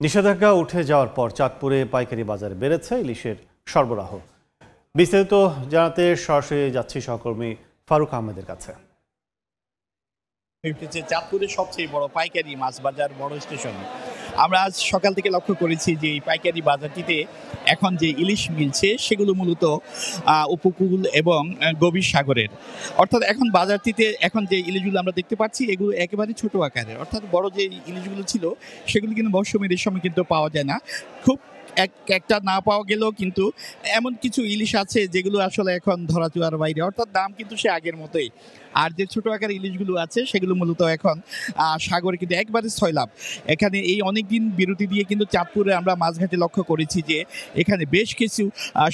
নিষেধাজ্ঞা উঠে যাওয়ার পর চাঁদপুরে পাইকারি বাজারে বেড়েছে ইলিশের সরবরাহ। বিস্তারিত জানাতে সরাসরি যাচ্ছি সহকর্মী ফারুক আহমেদের কাছে। চাঁদপুরের সবচেয়ে বড় পাইকারি মাছ বাজার বড় স্টেশন। আমরা আজ সকাল থেকে লক্ষ্য করেছি যে এই পাইকারি বাজারটিতে এখন যে ইলিশ মিলছে সেগুলো মূলত উপকূল এবং গভীর সাগরের। অর্থাৎ এখন বাজারটিতে এখন যে ইলিশগুলো আমরা দেখতে পাচ্ছি এগুলো একেবারে ছোট আকারের, অর্থাৎ বড় যে ইলিশগুলো ছিল সেগুলো কিন্তু মৌসুমের এই সময় কিন্তু পাওয়া যায় না। খুব একটা না পাওয়া গেলেও কিন্তু এমন কিছু ইলিশ আছে যেগুলো আসলে এখন ধরাছোঁয়ার বাইরে, অর্থাৎ দাম কিন্তু সে আগের মতোই। আর যে ছোট আকারের ইলিশগুলো আছে সেগুলো মূলত এখন সাগরে কিন্তু একবারে সয়লাভ। এখানে এই অনেকদিন বিরতি দিয়ে কিন্তু চাঁদপুরে আমরা মাছঘাটে লক্ষ্য করেছি যে এখানে বেশ কিছু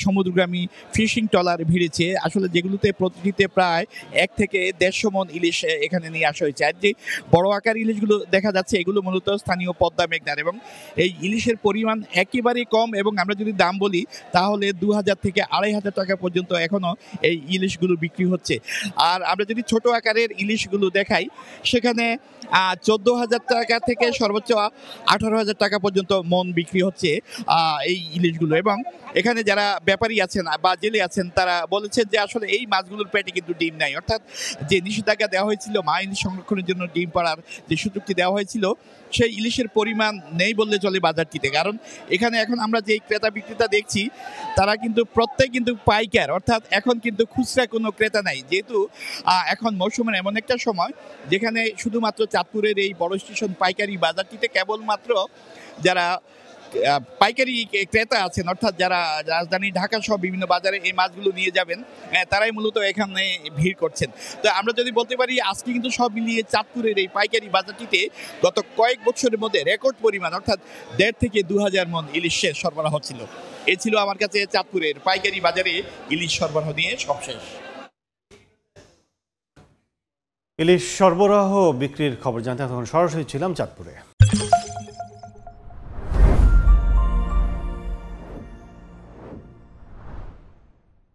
সমুদ্রগামী ফিশিং ট্রলার ভিড়েছে, আসলে যেগুলোতে প্রতিটিতে প্রায় 1 থেকে 150 মণ ইলিশ এখানে নিয়ে আসা হয়েছে। আর যে বড় আকার ইলিশগুলো দেখা যাচ্ছে এগুলো মূলত স্থানীয় পদ্মা মেঘনার, এবং এই ইলিশের পরিমাণ একেবারেই কম, এবং আমরা যদি দাম বলি তাহলে 2000 থেকে 2500 টাকা পর্যন্ত এখনো এই ইলিশগুলো বিক্রি হচ্ছে। আর আমরা যদি ছোট আকারের ইলিশগুলো দেখাই সেখানে 14,000 টাকা থেকে সর্বোচ্চ 18,000 টাকা পর্যন্ত মন বিক্রি হচ্ছে এই ইলিশগুলো। এবং এখানে যারা ব্যাপারী আছেন বা জেলে আছেন তারা বলেছেন যে আসলে এই মাছগুলোর পেটে কিন্তু ডিম নাই, অর্থাৎ যে নিষেধাজ্ঞা দেওয়া হয়েছিল মা ইলিশ সংরক্ষণের জন্য ডিম পাড়ার যে সুযোগটি দেওয়া হয়েছিল সেই ইলিশের পরিমাণ নেই বললে চলে বাজারটিতে। কারণ এখানে এখন আমরা যে ক্রেতা বিক্রেতা দেখছি তারা কিন্তু প্রত্যেক কিন্তু পাইকার, অর্থাৎ এখন কিন্তু খুচরা কোনো ক্রেতা নাই, যেহেতু এখন মৌসুমের এমন একটা সময় যেখানে শুধুমাত্র চাঁদপুরের এই বড় স্টেশন পাইকারি বাজারটিতে কেবলমাত্র যারা পাইকারি ক্রেতা আছেন, অর্থাৎ যারা রাজধানী ঢাকা সহ বিভিন্ন বাজারে এই মাছগুলো নিয়ে যাবেন তারাই মূলত এখানে ভিড় করছেন। তো আমরা যদি বলতে পারি আজকে কিন্তু সব মিলিয়ে চাঁদপুরের এই পাইকারি বাজারটিতে গত কয়েক বছরের মধ্যে রেকর্ড পরিমাণ, অর্থাৎ 1.5 থেকে 2000 মণ ইলিশের সরবরাহ ছিল। এ ছিল আমার কাছে চাঁদপুরের পাইকারি বাজারে ইলিশ সরবরাহ নিয়ে সবশেষ। ইলিশ সরবরাহ বিক্রির খবর জানতে তখন সরাসরি ছিলাম চাঁদপুরে।